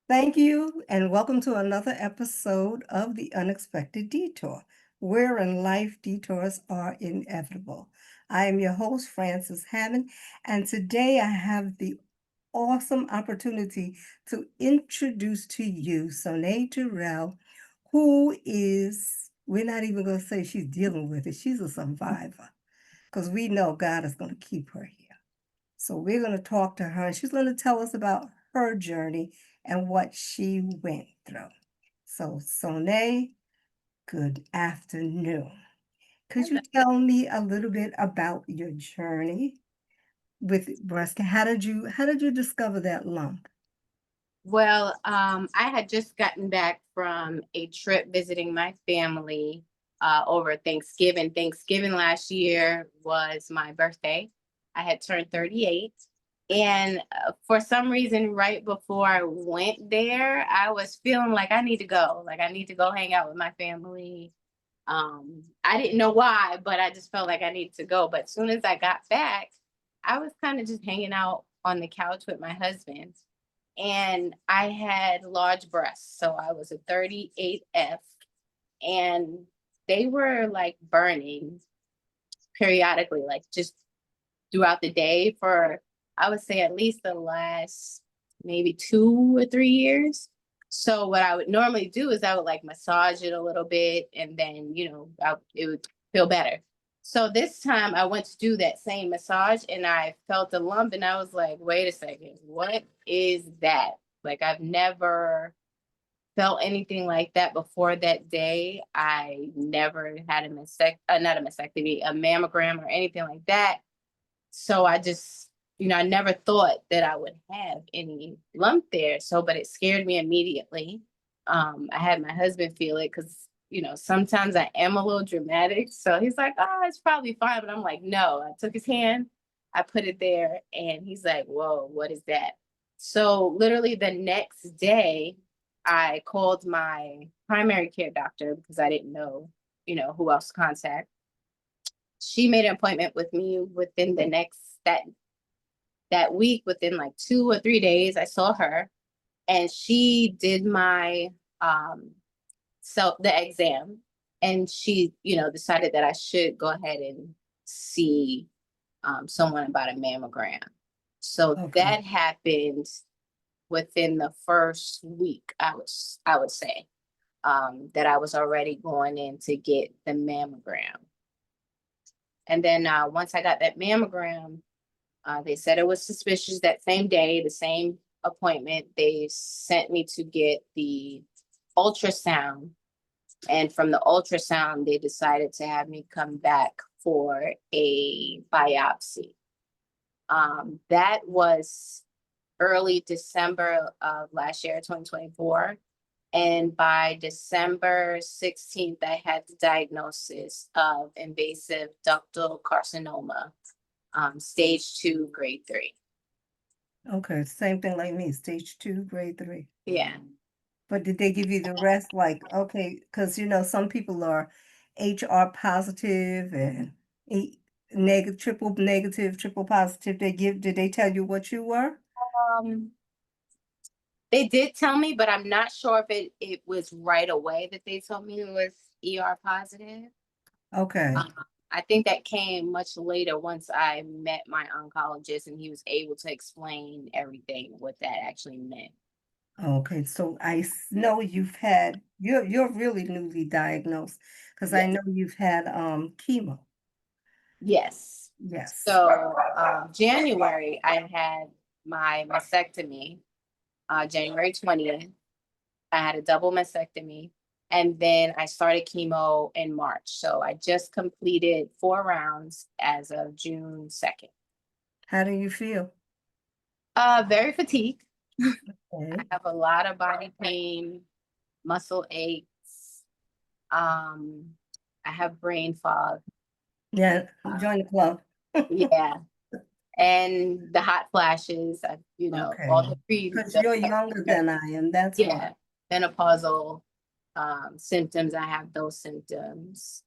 Thank you, and welcome to another episode of the Unexpected Detour, where in life detours are inevitable. I am your host, Frances Hammond, and today I have the awesome opportunity to introduce to you Sonet Teruel, who is, we're not even going to say she's dealing with it, she's a survivor, because we know God is going to keep her here. So we're going to talk to her, and she's going to tell us about her journey and what she went through. So, Sonet, good afternoon. Could you tell me a little bit about your journey with breast cancer? How did you discover that lump? Well, I had just gotten back from a trip visiting my family over Thanksgiving. Thanksgiving last year was my birthday. I had turned 38. And for some reason, right before I went there, I was feeling like I need to go. Like I need to go hang out with my family. I didn't know why, but I just felt like I needed to go. But as soon as I got back, I was kind of just hanging out on the couch with my husband and I had large breasts. So I was a 38F and they were like burning periodically, like just throughout the day for, I would say, at least the last maybe 2 or 3 years. So what I would normally do is I would like massage it a little bit and then, it would feel better. So this time I went to do that same massage and I felt a lump and I was like, wait a second, what is that? Like I've never felt anything like that before that day. I never had not a mastectomy, a mammogram or anything like that. So I just, I never thought that I would have any lump there. So, but it scared me immediately. I had my husband feel it because, sometimes I am a little dramatic. So he's like, oh, it's probably fine. But I'm like, no, I took his hand, I put it there, and he's like, whoa, what is that? So literally the next day, I called my primary care doctor because I didn't know, who else to contact. She made an appointment with me within that week. Within like 2 or 3 days I saw her and she did my the exam, and she decided that I should go ahead and see someone about a mammogram. So Okay. that happened within the first week. I would say that I was already going in to get the mammogram. And then once I got that mammogram, they said it was suspicious that same day, the same appointment. They sent me to get the ultrasound. And from the ultrasound, they decided to have me come back for a biopsy. That was early December of last year, 2024. And by December 16th, I had the diagnosis of invasive ductal carcinoma, stage 2, grade 3. Okay, same thing like me, stage 2, grade 3. Yeah. But did they give you the rest? Like, okay, because some people are HR positive and negative, triple negative, triple positive. Did they tell you what you were? Um, they did tell me, but I'm not sure if it was right away that they told me it was ER positive. Okay. Um, I think that came much later once I met my oncologist and he was able to explain everything, what that actually meant. Okay, so know you're really newly diagnosed because I Yes. know you've had chemo. Yes. Yes. So January, I had my mastectomy, January 20th. I had a double mastectomy. And then I started chemo in March. So I just completed 4 rounds as of June 2nd. How do you feel? Very fatigued. I Okay. have a lot of body pain, muscle aches. Um, I have brain fog. Yeah, Uh, join the club. yeah. And the hot flashes, all Okay. the pre, Because you're younger than I am, that's why. yeah, menopausal symptoms. I have those symptoms.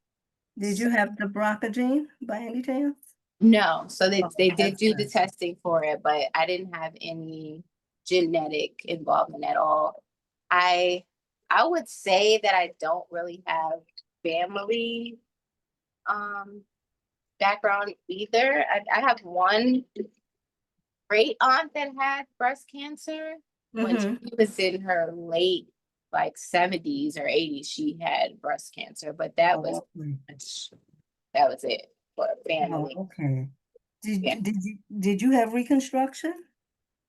Did you have the BRCA gene by any chance? No, so they Okay, did that's do the good. testing for it, but I didn't have any. genetic involvement at all. I I would say that I don't really have family um background either. I have one great aunt that had breast cancer when she Mm-hmm. was in her late like 70s or 80s. She had breast cancer, but that was Oh, okay. that was it for Oh, family. okay. Yeah. Did you have reconstruction?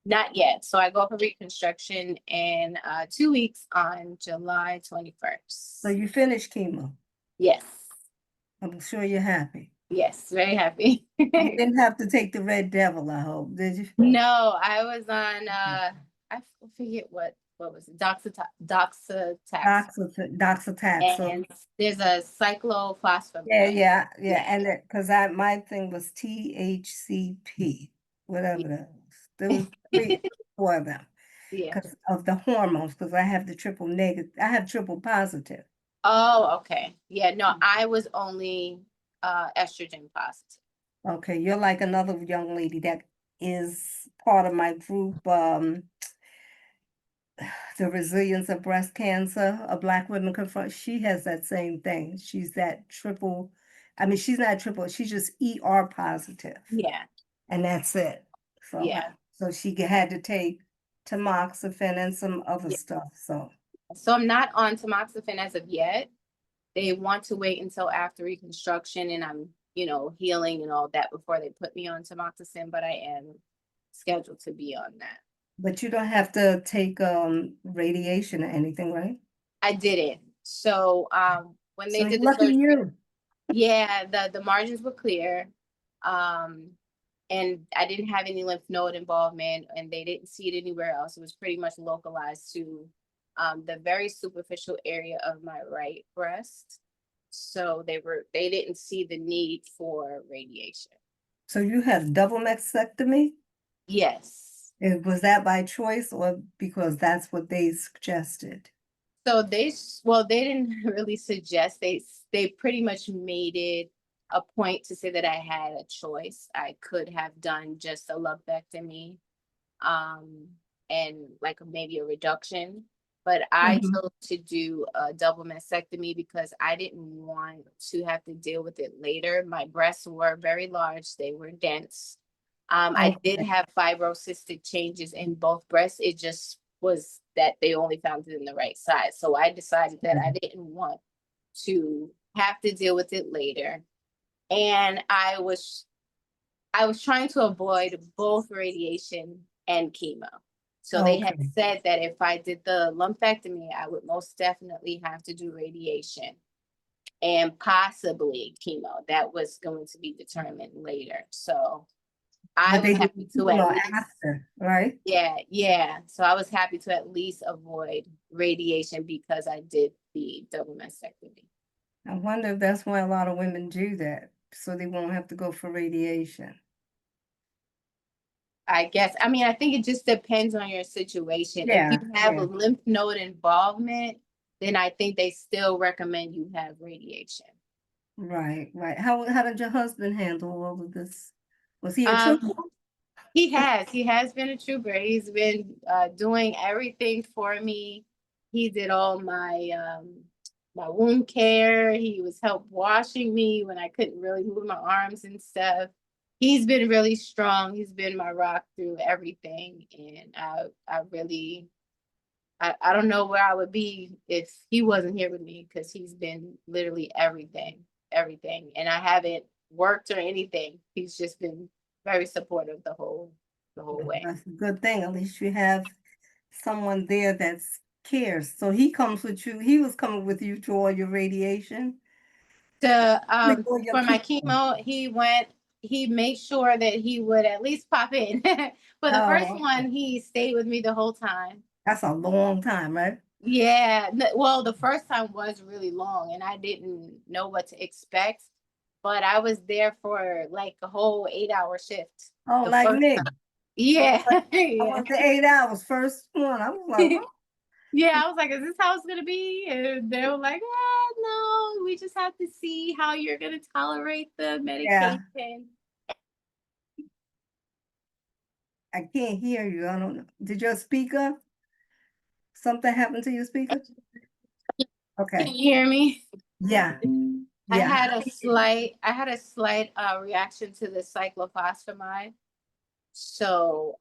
Not yet. So I go for reconstruction in 2 weeks on July So 21st. you finished chemo. Yes. I'm sure you're happy. Yes. Very happy. You didn't have to take the Red Devil, I hope, did you? No, I was on I forget what was it? Doxatax. Doxataxel. And there's a Yeah, cyclophosphamide. yeah, yeah. Yeah. And because my thing was THCP, whatever that was. There was three, four of them Yeah. because of the hormones, because I have the triple negative, I have triple positive. Oh, okay. Yeah, no, I was only estrogen positive. Okay, you're like another young lady that is part of my group, the resilience of breast cancer, a Black women confront. She has that same thing. She's that triple, I mean, she's not triple, she's just ER positive. Yeah, And that's it. So, yeah, so she had to take tamoxifen and some other yeah. stuff. So, So I'm not on tamoxifen as of yet. They want to wait until after reconstruction and I'm, healing and all that before they put me on tamoxifen, but I am scheduled to be on that. but you don't have to take radiation or anything, right? I didn't. So when they So did the lucky surgery, you. yeah, the margins were clear. Um, and I didn't have any lymph node involvement, and they didn't see it anywhere else. It was pretty much localized to the very superficial area of my right breast. So they didn't see the need for radiation. So you had double mastectomy? Yes. Was that by choice or because that's what they suggested? So they didn't really suggest they pretty much made it a point to say that I had a choice. I could have done just a lumpectomy, um, and like maybe a reduction, but I Mhm. chose to do a double mastectomy because I didn't want to have to deal with it later. My breasts were very large; they were dense. I did Okay. have fibrocystic changes in both breasts. It just was that they only found it in the right size. So I decided that I didn't want to have to deal with it later. And I was trying to avoid both radiation and chemo. So they had Okay. said that if I did the lumpectomy, I would most definitely have to do radiation and possibly chemo. That was going to be determined later. So I But was they did happy to at chemo least, after, right? yeah, yeah. So I was happy to at least avoid radiation because I did the double mastectomy. I wonder if that's why a lot of women do that, so they won't have to go for radiation. I guess, I mean, I think it just depends on your situation. If you Yeah, have a yeah. lymph node involvement, then I think they still recommend you have radiation. Right, right. How did your husband handle all of this? Was he a Um, trooper? he has been a trooper. He's been doing everything for me. He did all my wound care. He was help washing me when I couldn't really move my arms and stuff. He's been really strong. He's been my rock through everything, and I really I don't know where I would be if he wasn't here with me because he's been literally everything, everything. And I haven't worked or anything. He's just been very supportive the whole way. That's a good thing. At least you have someone there that cares. So he comes with you. He was coming with you to all your radiation, To like all your for my chemo. chemo, he made sure that he would at least pop in. For the first Oh, okay. one, he stayed with me the whole time. That's a long time, right? Yeah, well, the first time was really long and I didn't know what to expect, but I was there for like a whole 8-hour shift Oh, the like first time. me. Yeah, I yeah. went to 8 hours, first one. I was like, Yeah, I was like, is this how it's gonna be? And they were like, no, we just have to see how you're gonna tolerate the yeah. medication. I can't hear you. I don't know. Did your speaker, something happen to your speaker? Can Okay. you hear me? Yeah. I Yeah. had a slight reaction to the cyclophosphamide. So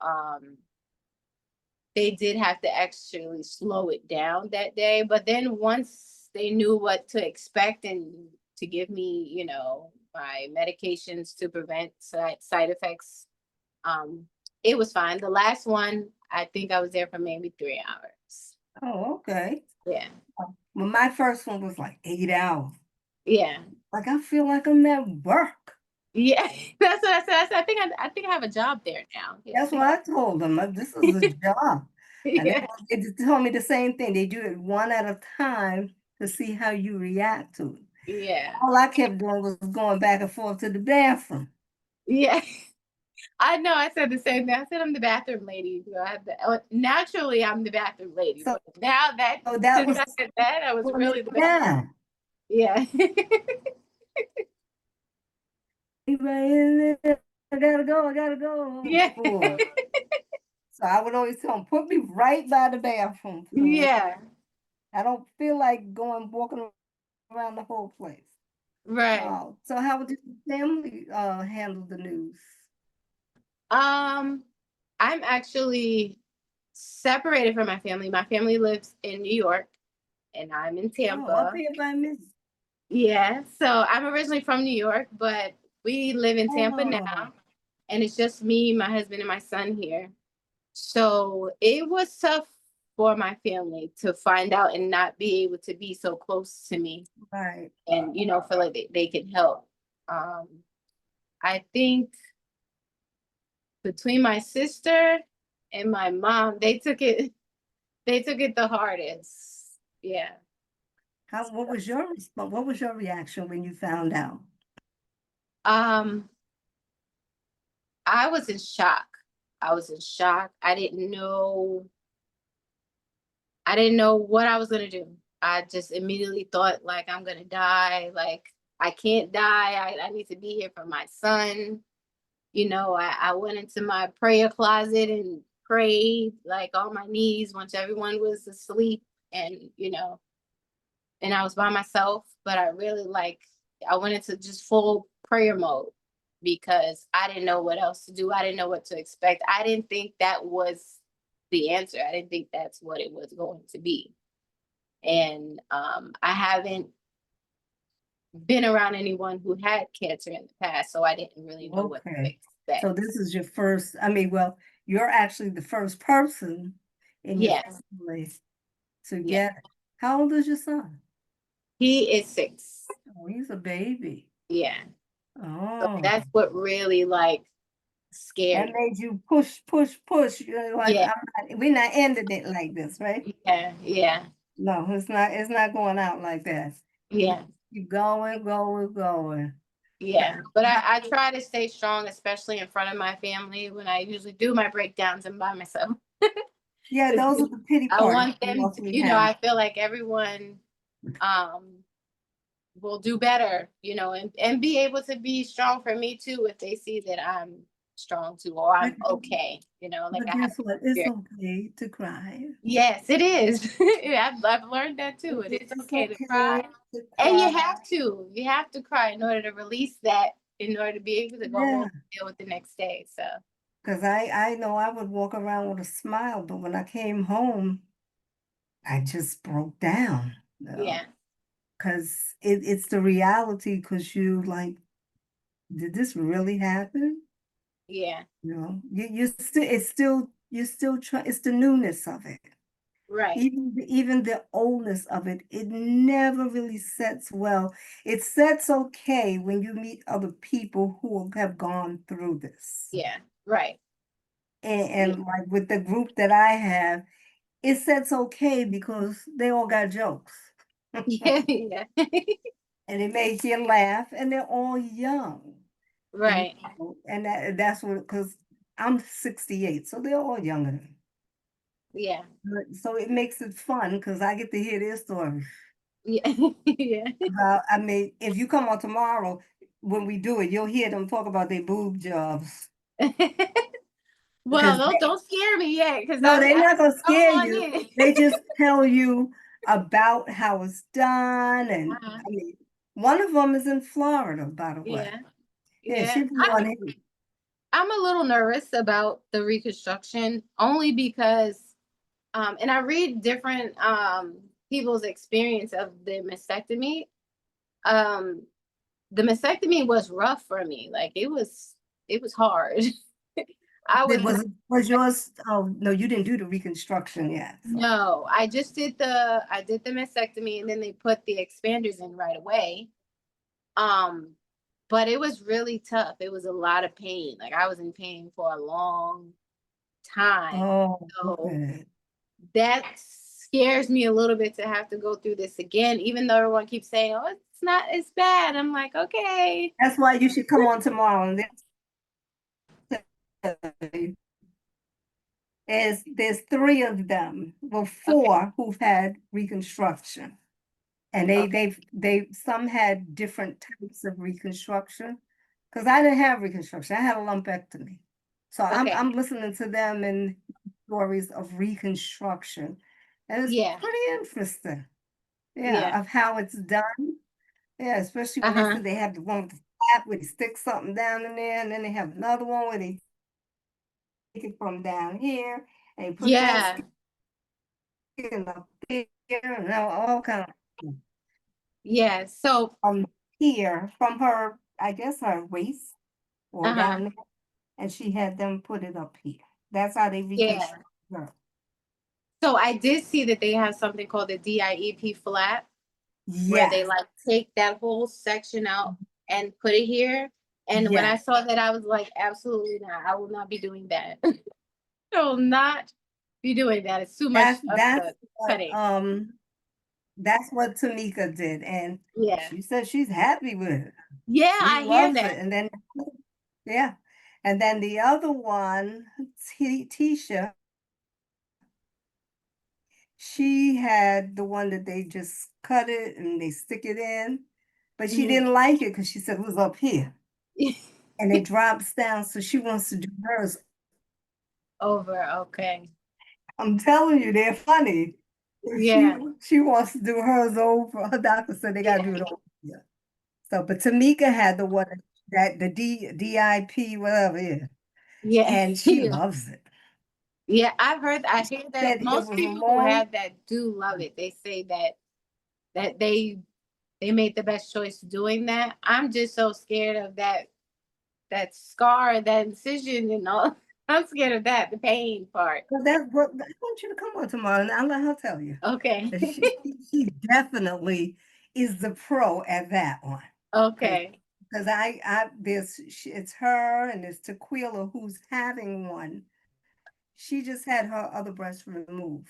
they did have to actually slow it down that day. But then once they knew what to expect and to give me, my medications to prevent side effects, um, it was fine. The last one, I think I was there for maybe 3 hours. Oh, okay. Yeah. Well, my first one was like 8 hours. Yeah. Like I feel like I'm at work. Yeah. That's what I said. I think I have a job there now. Yeah. That's what I told them. This is a job. And Yeah. they told me the same thing. They do it one at a time to see how you react to it. Yeah. All I kept doing was going back and forth to the bathroom. Yeah. I know. I said the same thing. I said I'm the bathroom lady. Naturally, I'm the bathroom lady, So, but now that so that since was I said that, I was pulling really it the bathroom. down. Yeah. Anybody in there? I gotta go. I gotta go. Yeah. Boy. So I would always tell them, put me right by the bathroom. So Yeah. I don't feel like going walking around the whole place. Right. Oh, so how did your family handle the news? Um, I'm actually separated from my family. My family lives in New York, and I'm in Oh, up Tampa. here by Miss. Yeah. So I'm originally from New York, but we live in Tampa Oh, now, and it's just me, my husband, and my son here. So it was tough for my family to find out and not be able to be so close to me right. and, feel like they can help. Um, I think between my sister and my mom, they took it the hardest. Yeah. What was your response? What was your reaction when you found out? Um, I was in shock. I was in shock. I didn't know what I was gonna do. I just immediately thought like I'm gonna die. Like I can't die. I need to be here for my son. I went into my prayer closet and prayed like on my knees once everyone was asleep and and I was by myself, but I went into just full prayer mode because I didn't know what else to do. I didn't know what to expect. I didn't think that was the answer. I didn't think that's what it was going to be. And I haven't been around anyone who had cancer in the past, so I didn't really know what to Okay. So expect. this is your first, I mean, well, you're actually the first person in your Yes, family to yeah. get it. How old is your son? He is 6. Oh, he's a baby. Yeah. So Oh, that's what really that scared me. made you push, push, push. You're like, Yeah, we're not ending it like this, right? yeah, yeah, No, it's not going out like that. You yeah, keep going, going, going. yeah. But I try to stay strong, especially in front of my family when I usually do my breakdowns and by myself. Yeah, 'Cause those are the pity I parties want we them to, mostly have. I feel like everyone um will do better, and be able to be strong for me too if they see that I'm strong too or But, I'm okay, like but I have guess what? It's spirit. okay to cry. Yes, it is. Yeah, I've learned that too. It is It's okay to okay cry. to And cry. you have to cry in order to release that, in order to be able to go home Yeah, and deal with the next day. So because I know I would walk around with a smile, but when I came home, I just broke down. yeah, Because it's the reality. Because you like, did this really happen? yeah, You still it's still you still try. It's the newness of it. right. Even the oldness of it, it never really sets well. It sets okay when you meet other people who have gone through this. Yeah, right. Yeah, And like with the group that I have, it sets okay because they all got jokes. yeah, yeah. And it makes you laugh, and they're all young. You Right. and that's what because I'm 68, so they're all younger than me. Yeah. So it makes it fun because I get to hear their stories. Yeah. Yeah. I mean, if you come on tomorrow when we do it, you'll hear them talk about their boob jobs. Well, because don't scare me yet, because no, they're not gonna I scare want you. it. They just tell you about how it's done, and Uh-huh. I mean, one of them is in Florida, by the way. Yeah, Yeah, yeah. she'll be on it. I'm a little nervous about the reconstruction only because and I read different people's experience of the mastectomy. Um the mastectomy was rough for me. Like it was hard. I It was was yours. Oh no, you didn't do the reconstruction yet. So No, I did the mastectomy and then they put the expanders in right away. Um but it was really tough. It was a lot of pain. Like I was in pain for a long time. oh, So okay. that scares me a little bit to have to go through this again, even though everyone keeps saying, "Oh, it's not as bad." I'm like, okay. That's why you should come on tomorrow and tell you. There's three of them, well, Okay. four who've had reconstruction. And Okay. they some had different types of reconstruction. Because I didn't have reconstruction. I had a lumpectomy. So Okay. I'm listening to them and stories of reconstruction. And it's Yeah. pretty interesting. Yeah. Yeah, of how it's done. Yeah, especially when they Uh-huh. said they have the one with the flap where they stick something down in there, and then they have another one where they take it from down here and they put that Yeah. skin up there and all kind of Yeah. So, here from her, I guess her waist or uh-huh. down there, and she had them put it up here. That's how they Yeah. reconstruct her. So I did see that they have something called the DIEP flap where they Yes, like take that whole section out and put it here. And when I yes. saw that, I was like, absolutely not. I will not be doing that. I will not be doing that. It's too much of That's the cutting. that's what Tamika did, and Yeah. she said she's happy with it. Yeah, She I hear loves it. that. And then yeah, and then the other one, Tisha, she had the one that they just cut it and they stick it in, but she Mhm. didn't like it because she said it was up here and it drops down. So she wants to do hers. Over, okay. I'm telling you, they're funny. She Yeah. she wants to do hers over. Her doctor said they gotta Yeah. do it over here. So, but Tamika had the one that the DIP, whatever it is, Yeah. and she Yeah. loves it. Yeah, I hear that Said it most was people who long. have that do love it. They say that they made the best choice doing that. I'm just so scared of that scar, that incision and all. I'm scared of that, the pain part. Well, that's what I want you to come on tomorrow, and I'll let her tell you. Okay. And she definitely is the pro at that one. Because Okay. it's her and it's Tequila who's having one. She just had her other breast removed.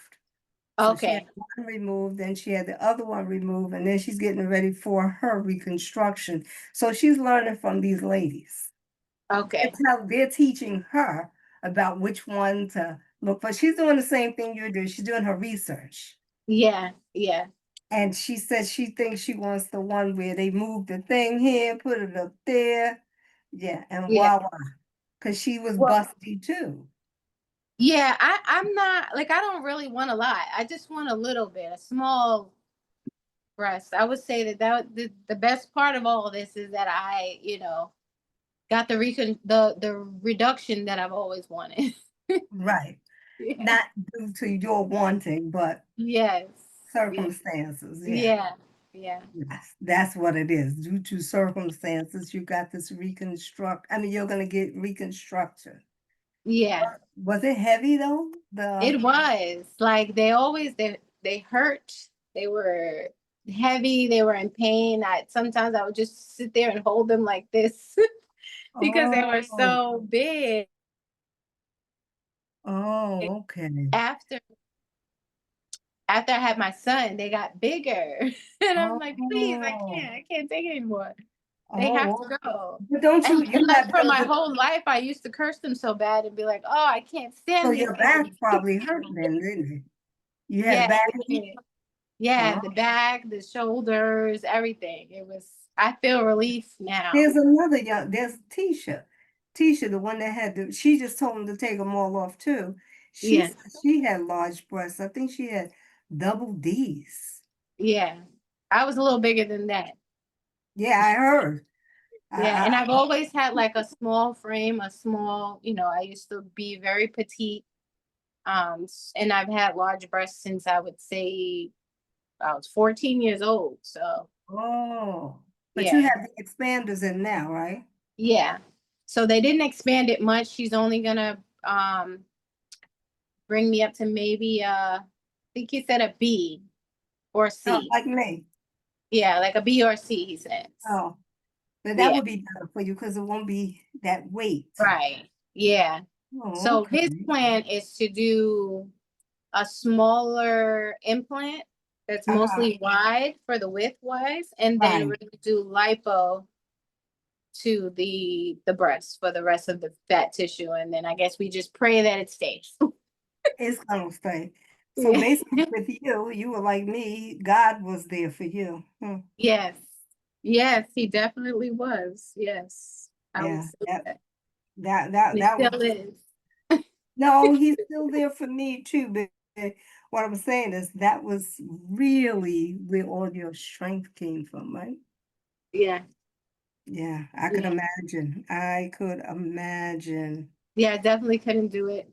So she had Okay. one removed, then she had the other one removed, and then she's getting ready for her reconstruction. So she's learning from these ladies. Okay. They're teaching her about which one to look for. She's doing the same thing you do. She's doing her research. Yeah. Yeah. And she said she thinks she wants the one where they move the thing here, put it up there. Yeah, and Yeah. voila. Because she was Well, busty too. yeah, I'm not like I don't really want a lot. I just want a little bit, a small breast. I would say the best part of all of this is that I got the reduction that I've always wanted. Right. Yeah. Not due to your wanting, but Yes. Yeah. circumstances. Yeah. Yeah. Yeah. Yes, that's what it is. Due to circumstances, you got this reconstruct. I mean, you're gonna get reconstruction. Yeah. Was it heavy though? The It was like they hurt. They were heavy. They were in pain. Sometimes I would just sit there and hold them like this because they were oh so big. oh okay. After after I had my son, they got bigger. And I'm like, please, Oh I can't take it anymore. They have oh to okay. go. But don't And you like have for those my whole life, I used to curse them so bad and be like, oh, I can't so stand this your back baby. probably hurt then, didn't it? You had a Yeah, back? it did. Yeah, Oh. the back, the shoulders, everything. I feel relief now. There's another young, there's Tisha. Tisha, the one that had she just told him to take them all off too. She Yeah, said she had large breasts. I think she had double D's. yeah. I was a little bigger than that. Yeah, I heard. Yeah, I, and I've always had like a small frame, a small, I used to be very petite. And I've had large breasts since I would say I was 14 years old. So oh, but you yeah, have the expanders in now, right? yeah. So they didn't expand it much. She's only gonna bring me up to maybe I think he said a B or Oh, C. like me. Yeah, like a B or C, he says. Oh, but that Yeah, would be better for you because it won't be that weight. right. Yeah. Oh, So his okay. plan is to do a smaller implant that's Uh-huh. mostly wide for the width wise, and then Right. we're gonna do lipo to the breast for the rest of the fat tissue, and then I guess we just pray that it stays. It's gonna stay. So Yeah. basically with you, you were like me, God was there for you. Hmm. Yes. Yes, he definitely was. Yes. I would Yeah, say that that. that that He that was still is. no, he's still there for me too. But what I'm saying is that was really where all your strength came from, right? Yeah. Yeah, I could Yeah. imagine. I could imagine. Yeah, I definitely couldn't do it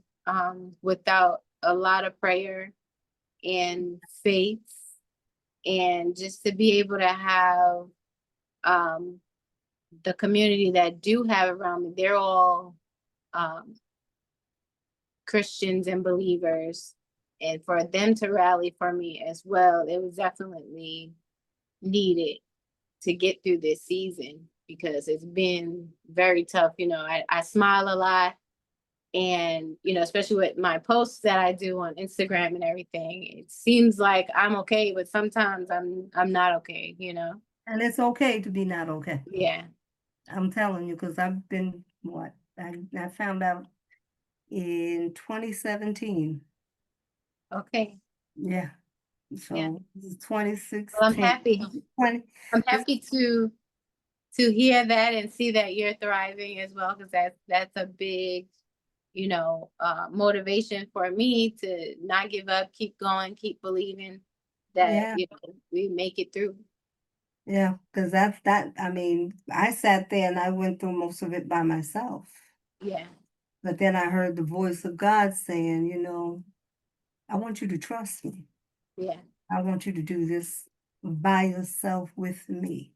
without a lot of prayer and faith, and just to be able to have um the community that do have around me. They're all um Christians and believers, and for them to rally for me as well, it was definitely needed to get through this season because it's been very tough. I smile a lot, and especially with my posts that I do on Instagram and everything, it seems like I'm okay, but sometimes I'm not okay. And it's okay to be not okay. Yeah. I'm telling you, because I've been what? I found out in 2017. Okay. Yeah. Yeah. So this is Well, I'm 2016. happy. 20, I'm this, happy to hear that and see that you're thriving as well, because that's a big, motivation for me to not give up, keep going, keep believing that, yeah, we make it through. yeah, because that's that. I mean, I sat there and I went through most of it by myself. Yeah. But then I heard the voice of God saying, I want you to trust me. Yeah. I want you to do this by yourself with me.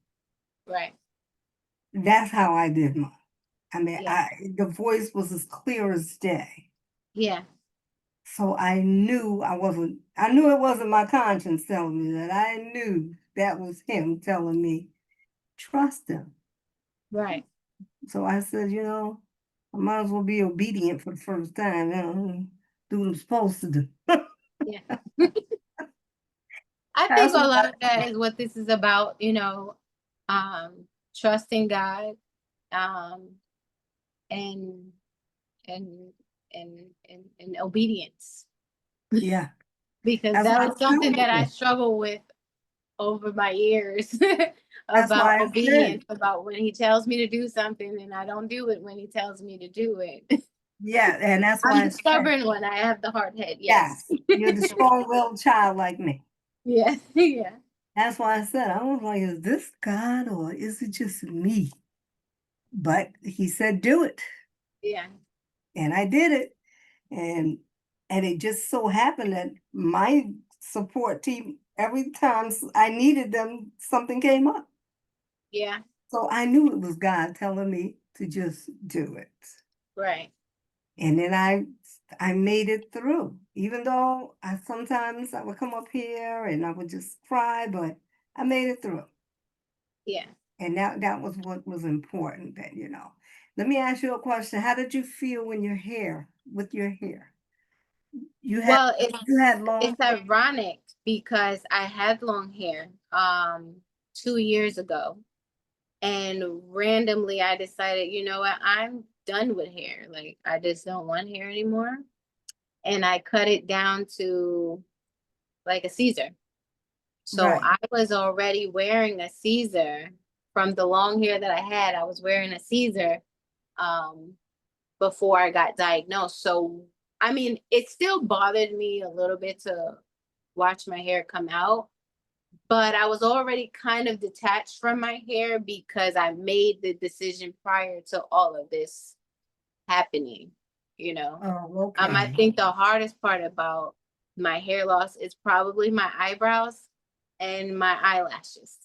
Right. That's how I did mine. I mean, Yeah. the voice was as clear as day. Yeah. So I knew it wasn't my conscience telling me that. I knew that was him telling me, trust him. Right. So I said, I might as well be obedient for the first time, do what I'm supposed to do. Yeah. I think That's a what lot I of that is what this is about, trusting God, um, and and and obedience, yeah. because That's that why was I something told that I you. struggle with over my years That's about why I said, obedience, about when he tells me to do something and I don't do it when he tells me to do it. yeah, and that's I'm why I the said, stubborn one. I have the hard head. Yes. yes, you're the strong-willed child like me. Yeah. Yeah. That's why I said, I was like, is this God or is it just me? But he said, do it. Yeah. And I did it. And it just so happened that my support team, every time I needed them, something came up. Yeah. So I knew it was God telling me to just do it. Right. And then I made it through. Even though I would come up here and I would just cry, but I made it through. Yeah. And that was what was important that. Let me ask you a question. How did you feel when with your hair? You had Well, you had it's long, ironic because I had long hair 2 years ago, and randomly I decided, you know what, I'm done with hair. Like I just don't want hair anymore. And I cut it down to like a Caesar. So right. I was already wearing a Caesar from the long hair that I had. I was wearing a Caesar um, before I got diagnosed. So, I mean, it still bothered me a little bit to watch my hair come out, but I was already kind of detached from my hair because I made the decision prior to all of this happening, you know. Oh, I okay. think the hardest part about my hair loss is probably my eyebrows and my eyelashes.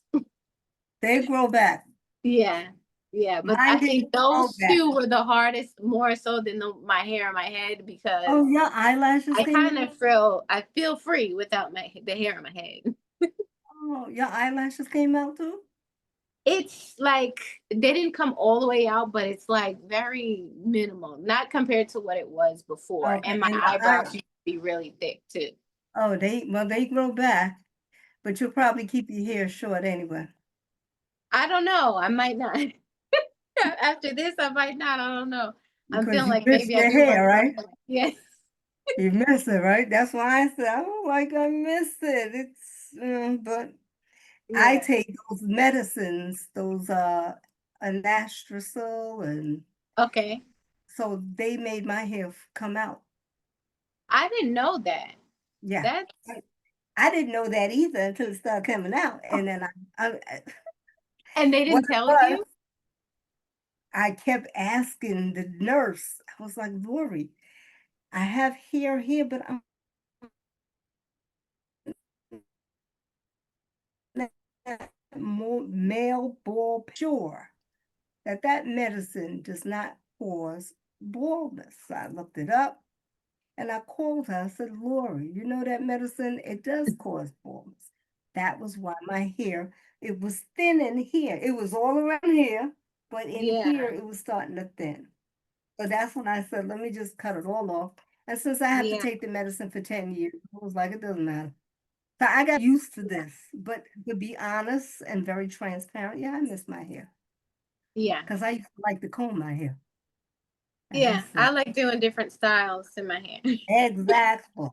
They grow back. Yeah. Yeah, but Mine I think didn't grow those back. two were the hardest, more so than my hair on my head, Oh, because your eyelashes I came kind out? of I feel free without the hair on my head. Oh, your eyelashes came out too? It's like they didn't come all the way out, but it's like very minimal, not compared to what it was before. Okay, And my and your eye eyebrows used to be really thick too. oh, they grow back, but you'll probably keep your hair short anyway. I don't know. I might not. After this, I might not. I don't know. I'm Because feeling you like miss maybe I your do want hair, to grow right? it back. Yeah. You miss it, right? That's why I said, I don't like I miss it. But I Yeah. take those medicines, those anastrozole, and Okay. so they made my hair come out. I didn't know that. Yeah. That's I didn't know that either until it started coming out. And then and they what didn't it tell was, you? I kept asking the nurse. I was like, Lori, I have hair here, but I'm not more male bald sure that medicine does not cause baldness. So I looked it up and I called her. I said, Lori, you know that medicine, it does cause baldness. That was why my hair, it was thin in here. It was all around here, but in here Yeah. it was starting to thin. So that's when I said, let me just cut it all off. And since I have to Yeah. take the medicine for 10 years, I was like, it doesn't matter. So I got used to this. But to be honest and very transparent, yeah, I miss my hair. Yeah. Because I used to like to comb my hair. And Yeah. that's I it. like doing different styles in my hair. Exactly.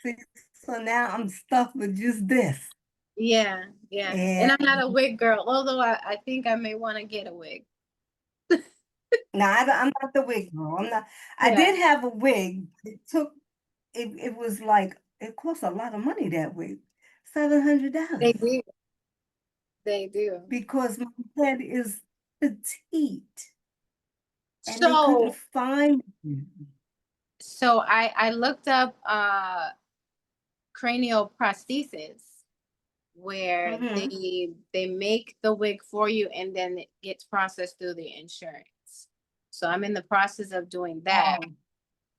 See, so now I'm stuck with just this. Yeah. Yeah. And And I'm not a wig girl, although I think I may want to get a wig. now I'm not the wig girl. I'm not. I Yeah. did have a wig. It was like, it cost a lot of money, that wig. They $700. do. They do. Because my head is petite and they couldn't So find me. I looked up cranial prosthesis where Hmm. they make the wig for you and then it gets processed through the insurance. So I'm in the process of doing that. Oh,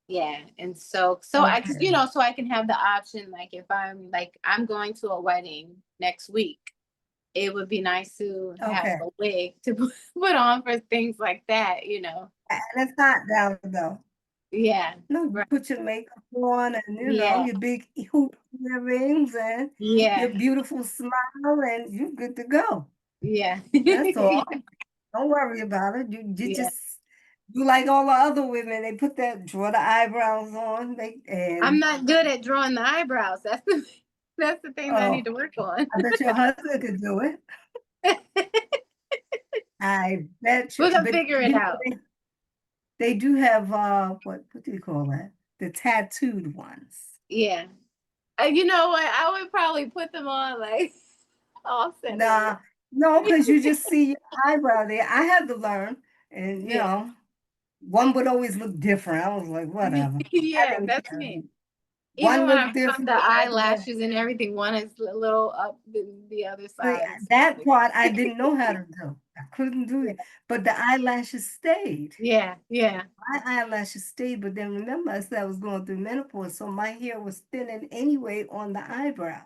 Yeah. And so I okay. so I can have the option, like if I'm going to a wedding next week, it would be nice to have Okay. a wig to put on for things like that. And it's not down though. Yeah. No, you Right. put your makeup on and Yeah. your big hoop earrings and your Yeah. beautiful smile and you're good to go. Yeah. That's all. Don't worry about it. You Yeah. just you like all the other women. They put that draw the eyebrows on. I'm And not good at drawing the eyebrows. That's the thing that I need oh, to work on. I bet your husband could do it. I bet you. We're gonna But figure it out. they do have what do you call that? The tattooed ones. Yeah. You know what? I would probably put them on like all set and Nah, no, because you just see your eyebrow there. I had to learn, and yeah. one would always look different. I was like, whatever. I Yeah, didn't that's care. me. Even One when I looked put on different, the the other one. eyelashes and everything, one is a little up than the other See, side. that part I didn't know how to do. I couldn't do Yeah. it. But the eyelashes stayed. Yeah, yeah. My eyelashes stayed, but then remember I said I was going through menopause, so my hair was thinning anyway on the eyebrows.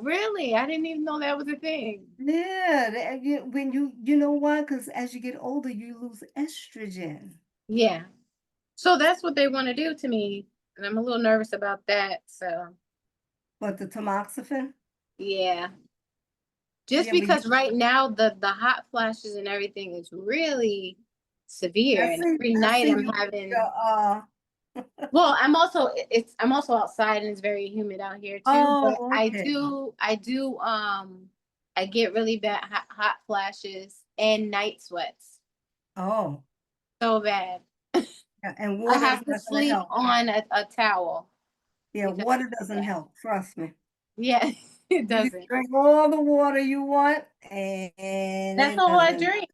Really? I didn't even know that was a thing. Yeah, when you know why? Because as you get older, you lose estrogen. Yeah. So that's what they want to do to me, and I'm a little nervous about that. So But the tamoxifen, yeah. Just yeah, but you because right now the hot flashes and everything is really severe, and every I night see I'm you with having. your Well, I'm also outside and it's very humid out here too. But oh, okay. I get really bad hot flashes and night sweats. Oh, so bad. yeah, and I water is have to not gonna sleep help. on a towel Yeah, because water it's so doesn't bad. help, trust me. Yeah, it You can doesn't. drink all the water you want, and That's it all I doesn't. drink.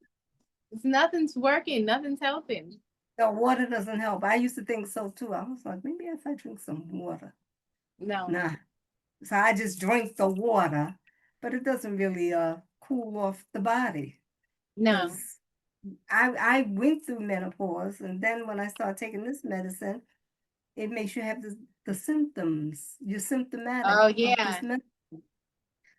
It's nothing's working, nothing's helping. The water doesn't help. I used to think so too. I was like, maybe if I drink some water. No, Nah. So I just drink the water, but it doesn't really cool off the body. no. Because I went through menopause, and then when I started taking this medicine, it makes you have the symptoms. You're symptomatic Oh of this yeah, medicine.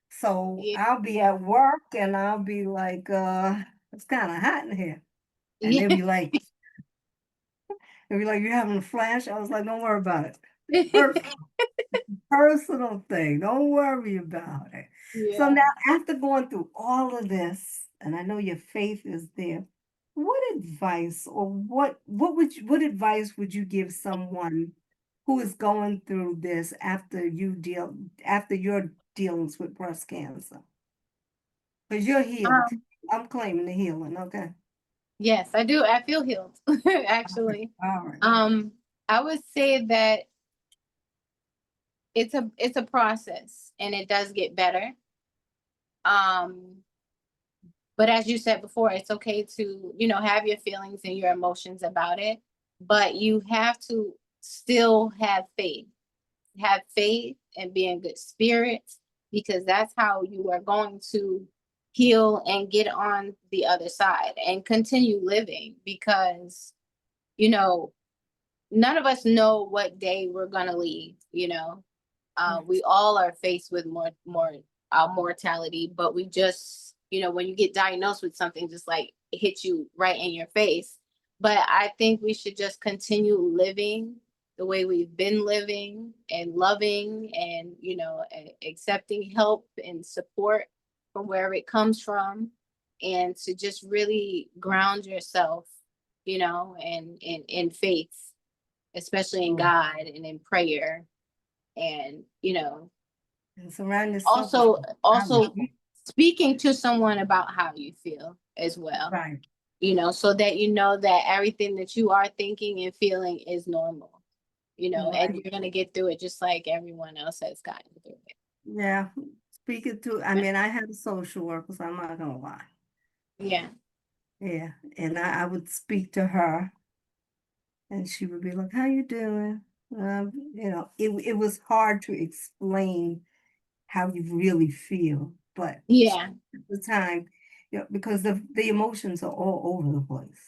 So yeah, I'll be at work and I'll be like, it's kind of hot in here. And yeah. they'll be like, you're having a flash. I was like, don't worry about it. Personal thing. Don't worry about it. So Yeah. now, after going through all of this, and I know your faith is there, what advice or what advice would you give someone who is going through this after your dealings with breast cancer? Because you're healed. Um, I'm claiming the healing. Okay. yes, I do. I feel healed, Okay. actually. All right. Um, I would say that it's a process and it does get better. Um, but as you said before, it's okay to, have your feelings and your emotions about it, but you have to still have faith and be in good spirits, because that's how you are going to heal and get on the other side and continue living, because you know none of us know what day we're going to leave. We Yes. all are faced with more mortality, but we just, when you get diagnosed with something, just like it hits you right in your face. But I think we should just continue living the way we've been living, and loving, and accepting help and support from wherever it comes from, and to just really ground yourself, and in faith, especially in Oh, God and in prayer, and and surround yourself with also family. speaking to someone about how you feel as well, Right. so that you know that everything that you are thinking and feeling is normal, and Right. you're going to get through it just like everyone else has gotten through it. Yeah. Speaking to, I mean, I had a social worker, so I'm not gonna lie. Yeah. Yeah. And I would speak to her and she would be like, how you doing? It was hard to explain how you really feel, but Yeah. at the time, because the emotions are all over the place.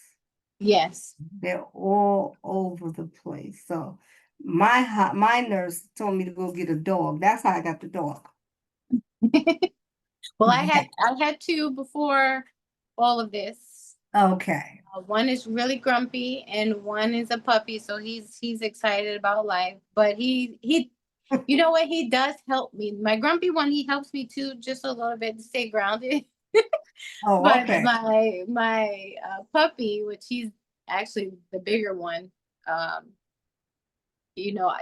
Yes. They're all over the place. So my nurse told me to go get a dog. That's how I got the dog. Well, I had two before all of this. Okay. One is really grumpy, and one is a puppy, so he's excited about life. But he, you know what? He does help me. My grumpy one, he helps me too, just a little bit to stay grounded. Oh, But okay. my puppy, which he's actually the bigger one, um,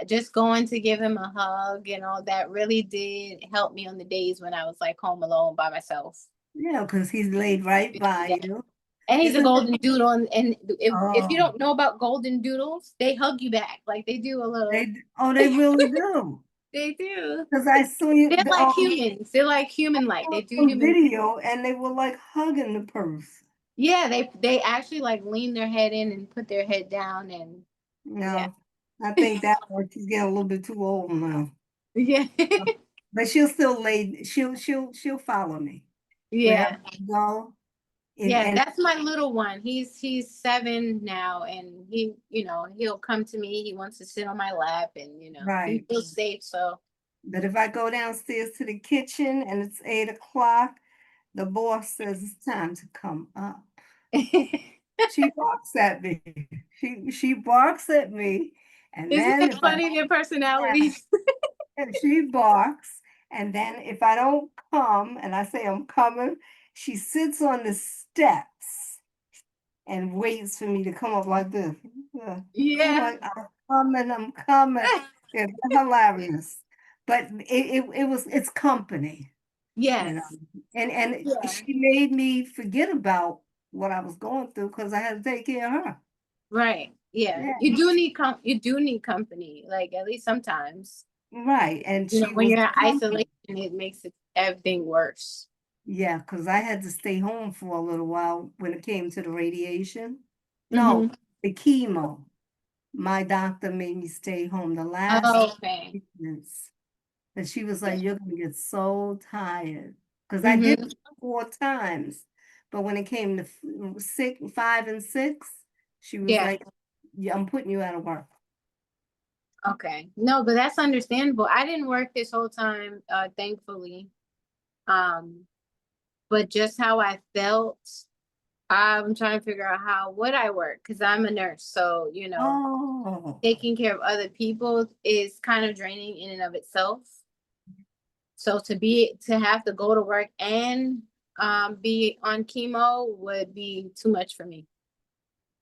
just going to give him a hug and all that really did help me on the days when I was like home alone by myself. Yeah, because he's laid right by Yeah. you. And he's a Isn't it? golden doodle, and if you Oh, don't know about golden doodles, they hug you back. Like they do a little. they really do. They do. Because I saw you They're like humans. They're like human like. They do on human. video and they were like hugging the person. Yeah, they actually like lean their head in and put their head down, and yeah. No, I think that one, she's getting a little bit too old now. Yeah. But she'll still lay, she'll follow me wherever Yeah. I go. Yeah, And that's my little one. He's 7 now, and he'll come to me. He wants to sit on my lap, and he right. feels safe. So But if I go downstairs to the kitchen and it's 8 o'clock, the boss says it's time to come up. She barks at me. She barks at me, and isn't then that if I funny? Their don't, yeah, personalities. and she barks, and then if I don't come and I say I'm coming, she sits on the steps and waits for me to come up like this. Yeah. I'm Yeah. like, I'm coming, I'm coming. Yeah, they're hilarious. But it's you know. Yes. And Yeah. she made me forget about what I was going through because I had to take care of her. Right. Yeah. Yeah, You do need company, like at least sometimes. right. And You know, she when was you're in company. isolation, it makes everything worse. Yeah, because I had to stay home for a little while when it came to the radiation. No, Mm-hmm. the chemo. My doctor made me stay home the last Okay. treatments. And she was like, you're gonna get so tired. Because I did Mm-hmm. it 4 times. But when it came to 5 and 6, she was Yeah. like, yeah, I'm putting you out of work. Okay. No, but that's understandable. I didn't work this whole time, thankfully. Um, but just how I felt, I'm trying to figure out how would I work because I'm a nurse. So, Oh, taking care of other people is kind of draining in and of itself. So to have to go to work and be on chemo would be too much for me.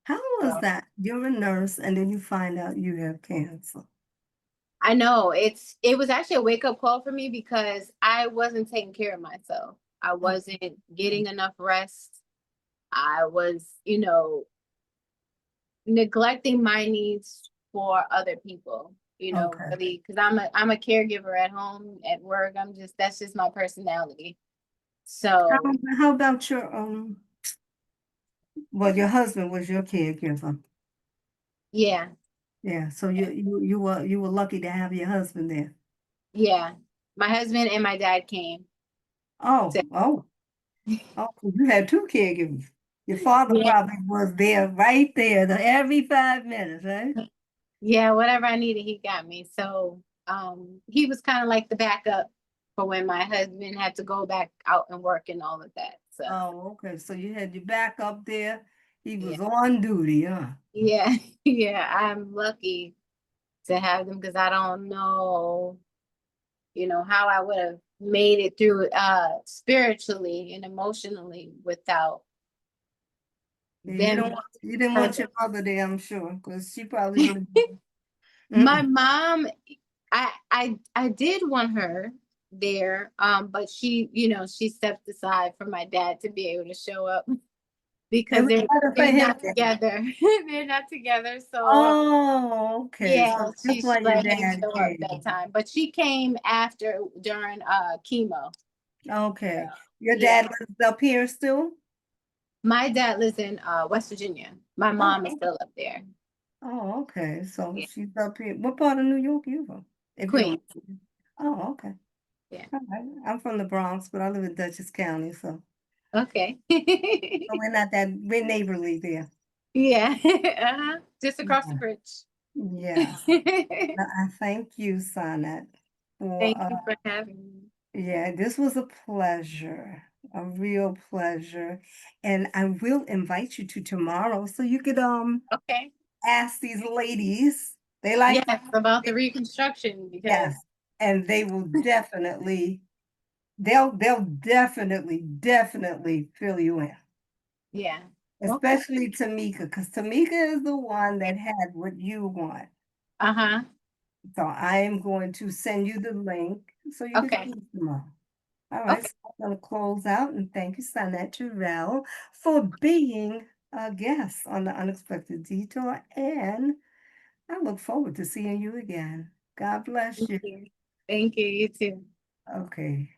how was So that? You're a nurse and then you find out you have cancer. I know it was actually a wake up call for me because I wasn't taking care of myself. I Oh, wasn't getting enough rest. I was, neglecting my needs for other people, okay. really, because I'm a caregiver at home, at work. That's just my personality. How, So how about your well, your husband was your caregiver. yeah, Yeah, so you were lucky to have your husband there. yeah. My husband and my dad came Oh, to oh, oh, so you had two caregivers. Your father yeah, probably was there right there every 5 minutes, right? yeah, whatever I needed, he got me. So he was kind of like the backup for when my husband had to go back out and work and all of that. So Oh, okay. So you had your back up there. He yeah, was on duty, huh? yeah, yeah. I'm lucky to have them because I don't know, how I would have made it through spiritually and emotionally without You them don't want, you didn't want present. your mother there, I'm sure, because she probably would have. My Mm-mm. mom, I did want her there, but she stepped aside for my dad to be able to show up It because was they're better for they're him not then. together. They're not together. So Oh, okay. yeah, So that's she why your let him dad show up that came. time. But she came after during chemo. So Okay. Your yeah. dad lives up here still? My dad lives in West Virginia. My mom is Oh, still up there. oh, okay. So Yeah. she's up here. What part of New York you from? If you Queen. don't. Oh, okay. Yeah. All right. I'm from the Bronx, but I live in Dutchess County, Okay. so we're neighborly there. Yeah. Just across the Yeah. bridge. Yes. I thank you, Sonnet, for Thank you for having me. yeah, this was a pleasure, a real pleasure. And I will invite you to tomorrow so you could Okay. ask these ladies. They like Yes, about the reconstruction because yes, and they will definitely they'll definitely fill you in. yeah. Okay. Especially Tamika, because Tamika is the one that had what you want. Uh-huh. So I am going to send you the link so you can Okay. see it tomorrow. All right, Okay. so I'm going to close out and thank you, Sonet Teruel, for being a guest on the Unexpected Detour. And I look forward to seeing you again. God bless Thank you. you. Thank you. You too. Okay.